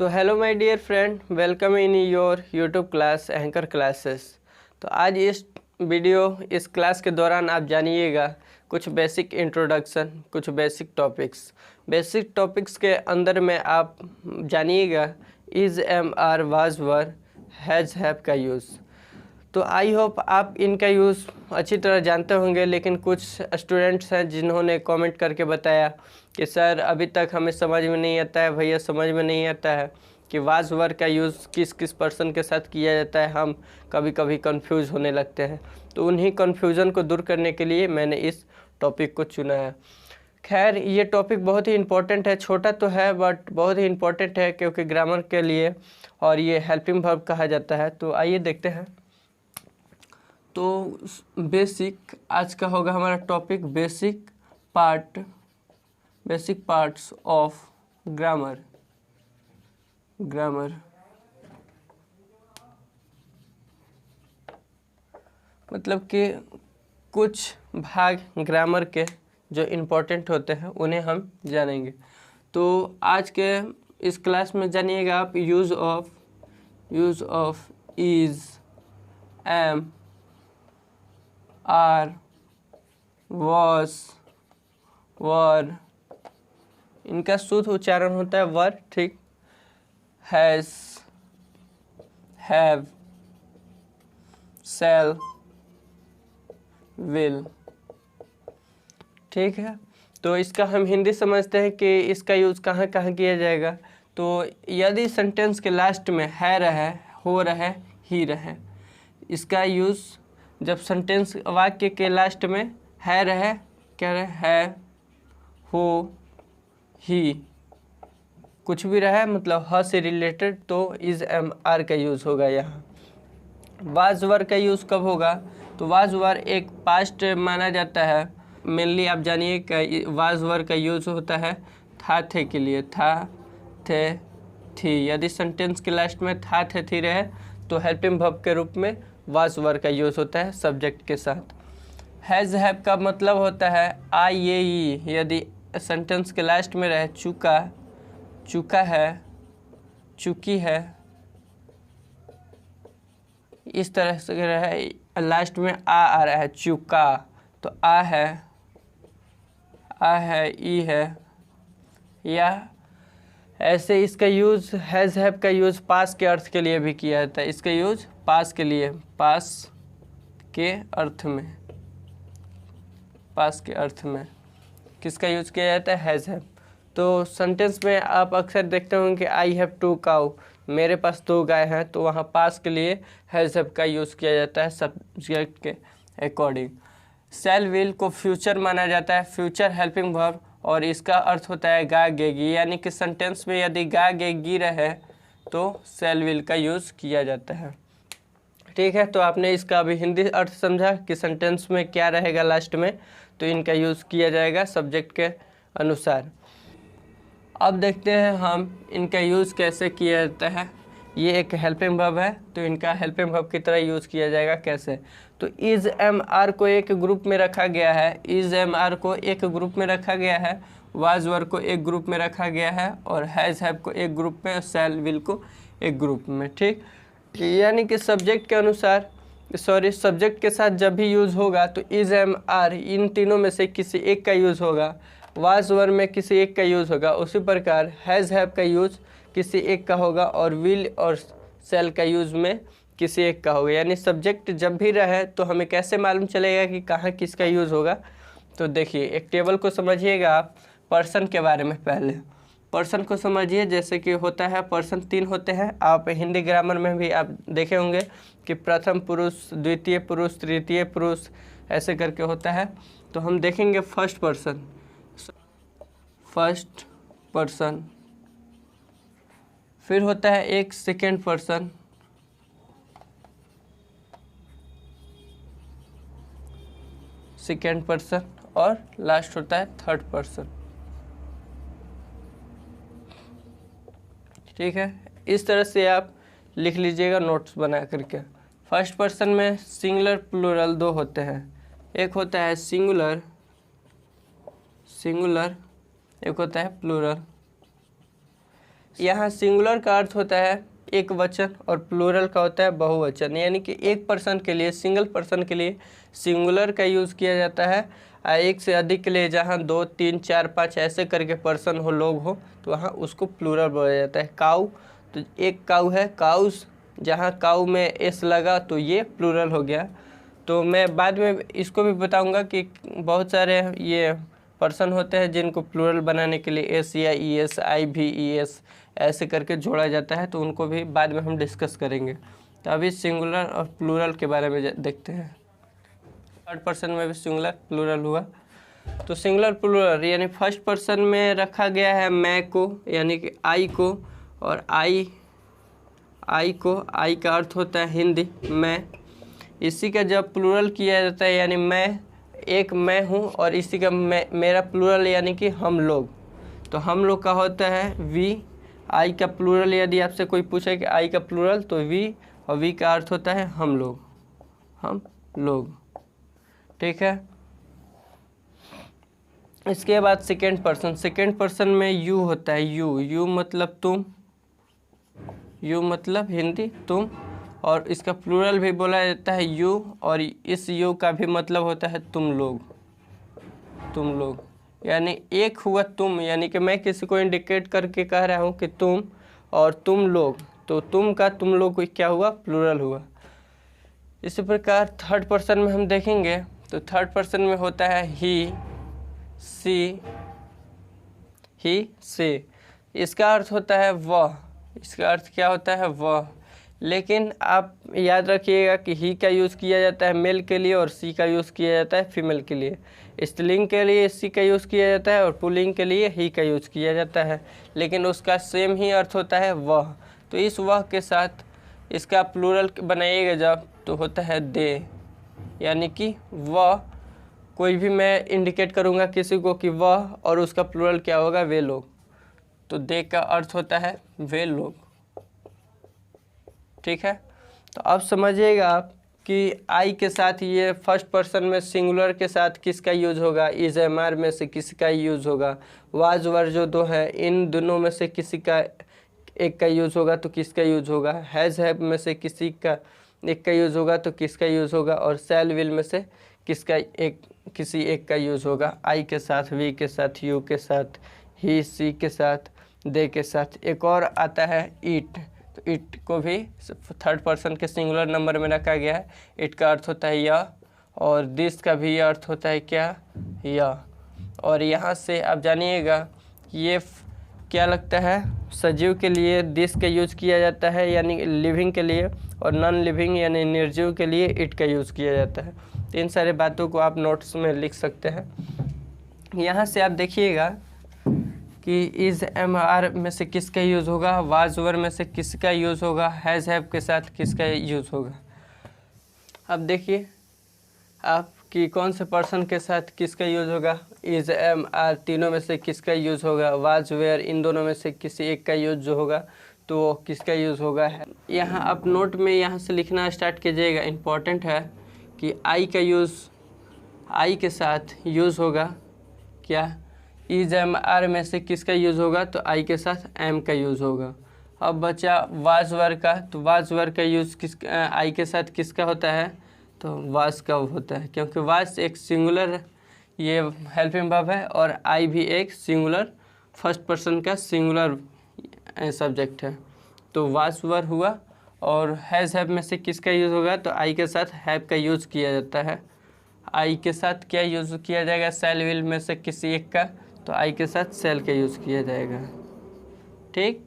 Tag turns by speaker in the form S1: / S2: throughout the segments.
S1: तो hello my dear friend, welcome in your YouTube class anchor classes. तो आज इस क्लास के दौरान आप जानिएगा कुछ बेसिक इंट्रोडक्शन, कुछ बेसिक टॉपिक्स। बेसिक टॉपिक्स के अंदर में आप जानिएगा is, am, are, was, were, has, have का यूज़। तो आई होप आप इनका यूज़ अच्छी तरह जानते होंगे, लेकिन कुछ स्टूडेंट्स हैं जिन्होंने कमेंट करके बताया कि सर अभी तक हमें समझ में नहीं आता है, भैया समझ में नहीं आता है कि वाज वर का यूज़ किस किस पर्सन के साथ किया जाता है। हम कभी कभी कंफ्यूज होने लगते हैं। तो उन्हीं कन्फ्यूज़न को दूर करने के लिए मैंने इस टॉपिक को चुना है। खैर, ये टॉपिक बहुत ही इम्पोर्टेंट है, छोटा तो है बट बहुत ही इम्पोर्टेंट है क्योंकि ग्रामर के लिए, और ये हेल्पिंग वर्ब कहा जाता है। तो आइए देखते हैं। तो बेसिक आज का होगा हमारा topic basic parts of grammar. मतलब कि कुछ भाग ग्रामर के जो इम्पोर्टेंट होते हैं उन्हें हम जानेंगे। तो आज के इस क्लास में जानिएगा आप use of is, am, are, was, were, इनका शुद्ध उच्चारण होता है वर, ठीक। हैज़, हैव, शैल, विल, ठीक है। तो इसका हम हिंदी समझते हैं कि इसका यूज़ कहाँ कहाँ किया जाएगा। तो यदि सेंटेंस के लास्ट में है रहे, हो रहे, ही रहे, इसका यूज़ जब सेंटेंस वाक्य के लास्ट में है रहे, क्या रहे, है, हो, ही, कुछ भी रहे, मतलब ह से रिलेटेड, तो इज़, एम, आर का यूज़ होगा यहाँ। वाज वर का यूज़ कब होगा? तो वाज वर एक पास्ट माना जाता है। मेनली आप जानिए कि वाज वर का यूज़ होता है था, थे के लिए, था, थे, थी। यदि सेंटेंस के लास्ट में था, थे, थी रहे तो हेल्पिंग वर्ब के रूप में वाज वर का यूज़ होता है सब्जेक्ट के साथ। हैज़, हैव का मतलब होता है आई, ये, ई। यदि सेंटेंस के लास्ट में रहे चुका, चुका है, चुकी है, इस तरह से रहे, लास्ट में आ रहा है, चुका, तो आ है, ई है, या ऐसे इसका यूज़ हैज़, हैव का यूज़ पास के अर्थ के लिए भी किया जाता है। इसका यूज़ पास के लिए, पास के अर्थ में किसका यूज़ किया जाता है? Has, have. तो सेंटेंस में आप अक्सर देखते होंगे कि आई हैव 2 काऊ, मेरे पास 2 गाय हैं, तो वहाँ पास के लिए हैज़, हैव का यूज़ किया जाता है सब्जेक्ट के अकॉर्डिंग। शैल, विल को फ्यूचर माना जाता है, फ्यूचर हेल्पिंग वर्ब, और इसका अर्थ होता है गा, गेगी। यानी कि सेंटेंस में यदि गा, गेगी रहे तो शैल, विल का यूज़ किया जाता है, ठीक है। तो आपने इसका अभी हिंदी अर्थ समझा कि सेंटेंस में क्या रहेगा लास्ट में, तो इनका यूज़ किया जाएगा सब्जेक्ट के अनुसार। अब देखते हैं हम इनका यूज़ कैसे किया जाता है। ये एक हेल्पिंग वर्ब है, तो इनका हेल्पिंग वर्ब की तरह यूज़ किया जाएगा कैसे। तो इज़, एम, आर को एक ग्रुप में रखा गया है, इज़, एम, आर को एक ग्रुप में रखा गया है, वाज, वर को एक ग्रुप में रखा गया है, और हैज़, हैव को एक ग्रुप में, और शैल, विल को एक ग्रुप में, ठीक। यानी कि सब्जेक्ट के अनुसार, सब्जेक्ट के साथ जब भी यूज़ होगा तो इज़, एम, आर इन तीनों में से किसी एक का यूज़ होगा, वाज, वर में किसी एक का यूज़ होगा। उसी प्रकार हैज़, हैव का यूज़ किसी एक का होगा, और विल और शैल का यूज़ में किसी एक का होगा। यानी सब्जेक्ट जब भी रहे तो हमें कैसे मालूम चलेगा कि कहाँ किसका यूज़ होगा। तो देखिए, एक टेबल को समझिएगा आप पर्सन के बारे में। पहले पर्सन को समझिए, जैसे कि होता है पर्सन 3 होते हैं। आप हिंदी ग्रामर में भी आप देखे होंगे कि प्रथम पुरुष, द्वितीय पुरुष, तृतीय पुरुष, ऐसे करके होता है। तो हम देखेंगे फर्स्ट पर्सन, फिर होता है एक सेकेंड पर्सन, और लास्ट होता है थर्ड पर्सन, ठीक है। इस तरह से आप लिख लीजिएगा नोट्स बना करके। फर्स्ट पर्सन में सिंगुलर प्लूरल 2 होते हैं, एक होता है सिंगुलर, एक होता है प्लूरल। यहाँ सिंगुलर का अर्थ होता है एक वचन और प्लूरल का होता है बहुवचन, यानी कि एक पर्सन के लिए, सिंगल पर्सन के लिए सिंगुलर का यूज़ किया जाता है। एक से अधिक के लिए, जहाँ 2, 3, 4, 5 ऐसे करके पर्सन हो, लोग हो, तो वहाँ उसको प्लूरल बोला जाता है। काऊ, तो एक काऊ है, काउस, जहाँ काऊ में एस लगा तो ये प्लूरल हो गया। तो मैं बाद में इसको भी बताऊंगा कि बहुत सारे ये पर्सन होते हैं जिनको प्लूरल बनाने के लिए एस या ई एस, आई भी ई एस ऐसे करके जोड़ा जाता है, तो उनको भी बाद में हम डिस्कस करेंगे। तो अभी सिंगुलर और प्लूरल के बारे में देखते हैं। थर्ड पर्सन में भी सिंगुलर प्लूरल हुआ। तो सिंगुलर प्लूरल यानी फर्स्ट पर्सन में रखा गया है मैं को, यानी कि आई को, और आई का अर्थ होता है हिंदी मैं। इसी का जब प्लूरल किया जाता है, यानी मैं हूँ और इसी का मेरा प्लूरल यानी कि हम लोग, तो हम लोग का होता है वी। आई का प्लूरल यदि आपसे कोई पूछे कि आई का प्लूरल, तो वी, और वी का अर्थ होता है हम लोग। ठीक है। इसके बाद सेकेंड पर्सन में यू होता है। यू मतलब तुम, यू मतलब हिंदी तुम, और इसका प्लूरल भी बोला जाता है यू, और इस यू का भी मतलब होता है तुम लोग, यानी एक हुआ तुम, यानी कि मैं किसी को इंडिकेट करके कह रहा हूँ कि तुम और तुम लोग, तो तुम का तुम लोग को क्या हुआ, प्लूरल हुआ। इसी प्रकार थर्ड पर्सन में हम देखेंगे तो थर्ड पर्सन में होता है ही, सी। इसका अर्थ होता है वह, इसका अर्थ क्या होता है, वह। लेकिन आप याद रखिएगा कि ही का यूज़ किया जाता है मेल के लिए और सी का यूज़ किया जाता है फीमेल के लिए। स्त्रीलिंग के लिए सी का यूज़ किया जाता है और पुल्लिंग के लिए ही का यूज़ किया जाता है, लेकिन उसका सेम ही अर्थ होता है वह। तो इस वह के साथ इसका प्लूरल बनाइएगा जब, तो होता है दे, यानी कि वह। कोई भी मैं इंडिकेट करूँगा किसी को कि वह, और उसका प्लूरल क्या होगा, वे लोग, तो दे का अर्थ होता है वे लोग। ठीक है। तो अब समझिएगा आप कि आई के साथ ये फर्स्ट पर्सन में सिंगुलर के साथ किसका यूज़ होगा, इज एम आर में से किसका यूज़ होगा, वाज वर जो दो है इन दोनों में से किसी का एक का यूज़ होगा तो किसका यूज़ होगा, हैज़ हैव में से किसी का एक का यूज़ होगा तो किसका यूज़ होगा, और शैल विल में से किसी एक का यूज़ होगा। आई के साथ, वी के साथ, यू के साथ, ही, सी के साथ, दे के साथ। एक और आता है ईट, तो इट को भी थर्ड पर्सन के सिंगुलर नंबर में रखा गया है। इट का अर्थ होता है यह, और दिस का भी अर्थ होता है क्या, यह। और यहाँ से आप जानिएगा कि ये क्या लगता है, सजीव के लिए दिस का यूज़ किया जाता है यानी लिविंग के लिए, और नॉन लिविंग यानी निर्जीव के लिए इट का यूज़ किया जाता है। तो इन सारे बातों को आप नोट्स में लिख सकते हैं। यहाँ से आप देखिएगा कि इज एम आर में से किसका यूज़ होगा, वाज वर में से किसका यूज़ होगा, हैज़ हैव के साथ किसका यूज़ होगा। अब देखिए आप कि कौन से पर्सन के साथ किसका यूज़ होगा, इज एम आर तीनों में से किसका यूज़ होगा, वाज वेयर इन दोनों में से किसी एक का यूज़ जो होगा तो किसका यूज़ होगा है। यहाँ आप नोट में यहाँ से लिखना स्टार्ट कीजिएगा। इम्पॉर्टेंट है कि आई का यूज़, आई के साथ यूज़ होगा क्या, इज एम आर में से किसका यूज़ होगा, तो आई के साथ एम का यूज़ होगा। अब बचा वाज वर का, तो वाज वर का यूज़ आई के साथ किसका होता है, तो वाज का होता है, क्योंकि वाज एक सिंगुलर ये हेल्पिंग वर्ब है और आई भी एक सिंगुलर फर्स्ट पर्सन का सिंगुलर सब्जेक्ट है, तो वाज वर हुआ। और हैज़ हैव में से किसका यूज़ होगा, तो आई के साथ हैव का यूज़ किया जाता है। आई के साथ क्या यूज़ किया जाएगा, सेल विल में से किसी एक का, तो आई के साथ सेल का यूज़ किया जाएगा। ठीक,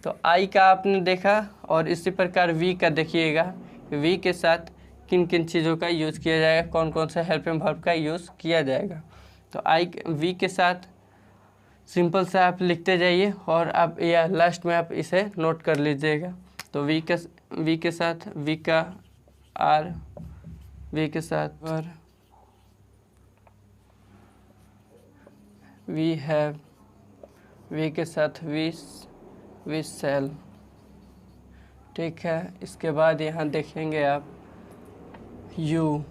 S1: तो आई का आपने देखा, और इसी प्रकार वी का देखिएगा, वी के साथ किन किन चीज़ों का यूज़ किया जाएगा, कौन कौन सा हेल्पिंग वर्ब का यूज़ किया जाएगा। तो वी के साथ सिंपल सा आप लिखते जाइए, और आप या लास्ट में आप इसे नोट कर लीजिएगा। तो वी के साथ वी का आर, वी के साथ वर, वी हैव, वी के साथ वी सेल। ठीक है, इसके बाद यहाँ देखेंगे आप यू,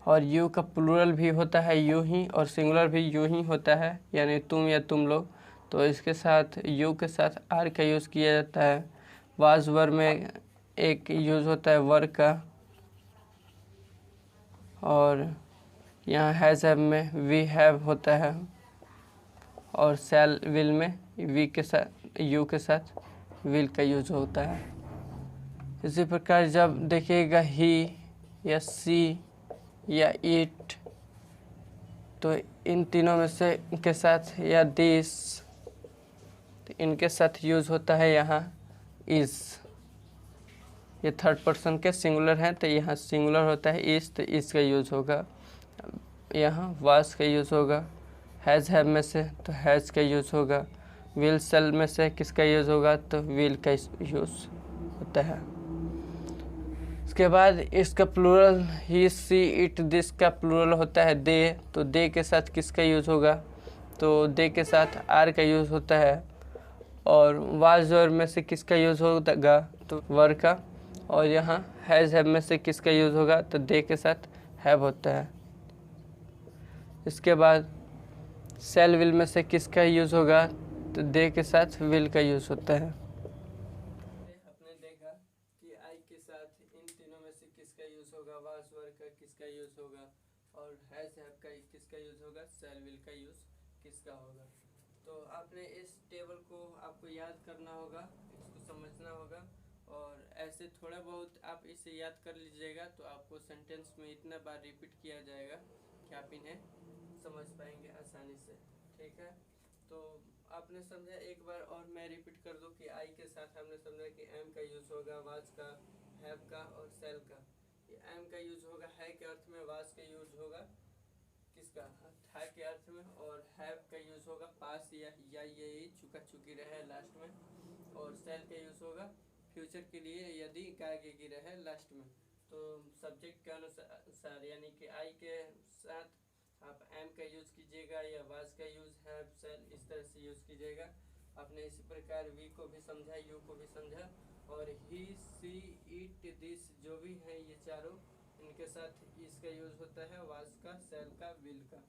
S1: और यू का प्लूरल भी होता है यू ही, और सिंगुलर भी यू ही होता है, यानी तुम या तुम लोग। तो इसके साथ यू के साथ आर का यूज़ किया जाता है। वाज वर्ब में एक यूज़ होता है वर्ब का, और यहाँ हैज़ हैव में वी हैव होता है, और शैल विल में वी के साथ यू के साथ विल का यूज़ होता है। इसी प्रकार जब देखिएगा ही या सी या इट, तो इन तीनों में से के साथ, या दिस, तो इनके साथ यूज़ होता है यहाँ इज़। ये थर्ड पर्सन के सिंगुलर हैं तो यहाँ सिंगुलर होता है इज़, तो इज़ का यूज़ होगा। यहाँ वाज का यूज़ होगा। हैज़ हैव में से तो हैज़ का यूज़ होगा। विल सेल में से किसका यूज़ होगा, तो विल का यूज़ होता है। उसके बाद इसका plural he she it this का प्लूरल होता है दे, तो दे के साथ किसका यूज़ होगा, तो दे के साथ आर का यूज़ होता है। और वाज वर्ब में से किसका यूज़ होगा, तो वर का। और यहाँ हैज़ हैव में से किसका यूज़ होगा, तो दे के साथ हैव होता है। इसके बाद सेल विल में से किसका यूज़ होगा, तो दे के साथ विल का यूज़ होता है। आपने देखा कि आई के साथ इन तीनों में से किसका यूज़ होगा, वाज वर्ब का किसका यूज़ होगा, और हैज़ हैव का किसका यूज़ होगा, सेल विल का यूज़ किसका होगा। तो आपने इस टेबल को आपको याद करना होगा, इसको समझना होगा, और ऐसे थोड़ा बहुत आप इसे याद कर लीजिएगा तो आपको सेंटेंस में इतना बार रिपीट किया जाएगा कि आप इन्हें समझ पाएंगे आसानी से। ठीक है, तो आपने समझा। एक बार और मैं रिपीट कर दूं कि आई के साथ हमने समझा कि एम का यूज़ होगा, वाज का, हैव का और सेल का। ये एम का यूज़ होगा है के अर्थ में, वाज का यूज़ होगा किसका, था के अर्थ में, और हैव का यूज़ होगा पास या यही चुका चुकी रहे लास्ट में, और सेल का यूज़ होगा फ्यूचर के लिए यदि गाएगी रहे लास्ट में। तो सब्जेक्ट के अनुसार यानी कि आई के साथ आप एम का यूज़ कीजिएगा या वाज का यूज़, हैव, सेल, इस तरह से यूज़ कीजिएगा। आपने इसी प्रकार वी को भी समझा, यू को भी समझा, और ही सी इट दिस जो भी हैं ये चारों, इनके साथ इसका यूज़ होता है वाज का, सेल का, विल का।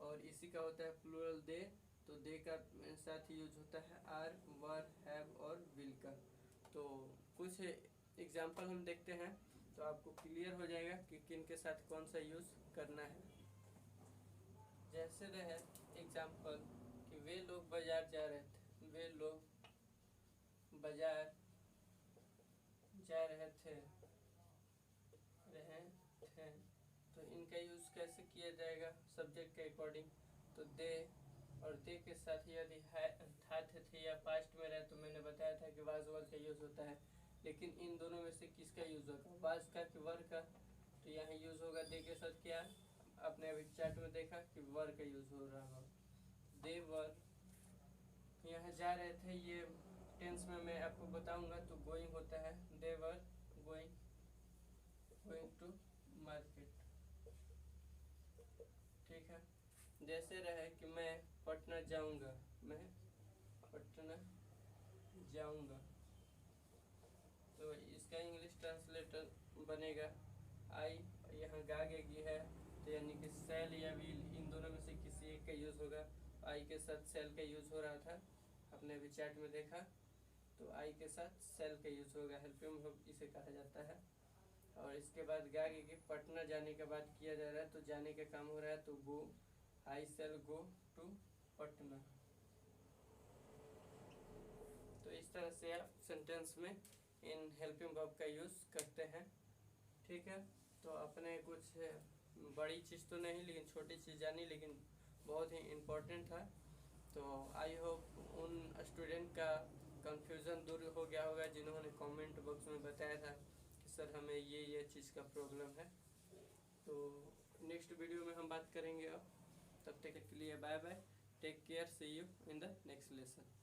S1: और इसी का होता है प्लूरल दे, तो दे का साथ यूज होता है आर, वर, हैव और विल का। तो कुछ एग्जाम्पल हम देखते हैं तो आपको क्लियर हो जाएगा कि किन के साथ कौन सा यूज़ करना है। जैसे रहे एग्जाम्पल कि वे लोग बाजार जा रहे थे, वे लोग बाजार जा रहे थे, तो इनका यूज़ कैसे किया जाएगा सब्जेक्ट के अकॉर्डिंग, तो दे, और दे के साथ यदि था थे या पास्ट में रहे तो मैंने बताया था कि वाज वर का यूज़ होता है। लेकिन इन दोनों में से किसका यूज़ होगा, वाज का कि वर का, तो यहाँ यूज़ होगा दे के साथ क्या, आपने अभी चैट में देखा कि वर का यूज़ हो रहा होगा। दे वर यहाँ जा रहे थे, ये टेंस में मैं आपको बताऊंगा, तो गोइंग होता है, दे वर गोइंग टू मार्केट। ठीक है, जैसे रहे कि मैं पटना जाऊंगा, मैं पटना जाऊंगा, तो इसका इंग्लिश ट्रांसलेटर बनेगा आई, यहाँ गागेगी है, तो यानी कि सेल या विल, इन दोनों में से किसी एक का यूज़ होगा। आई के साथ सेल का यूज़ हो रहा था, आपने अभी चैट में देखा, तो आई के साथ सेल का यूज़ होगा, हेल्पिंग वर्ब इसे कहा जाता है। और इसके बाद गागेगी, पटना जाने के बाद किया जा रहा है, तो जाने का काम हो रहा है, तो गो, आई शैल गो टू पटना। तो इस तरह से आप सेंटेंस में इन हेल्पिंग वर्ब का यूज़ करते हैं। ठीक है, तो अपने कुछ बड़ी चीज़ तो नहीं लेकिन छोटी चीज़ जानी, लेकिन बहुत ही इम्पोर्टेंट था। तो आई होप उन स्टूडेंट का कंफ्यूजन दूर हो गया होगा जिन्होंने कमेंट बॉक्स में बताया था कि सर हमें ये चीज़ का प्रॉब्लम है। तो नेक्स्ट वीडियो में हम बात करेंगे अब, तब तक के लिए bye bye, take care, see you in the next lesson.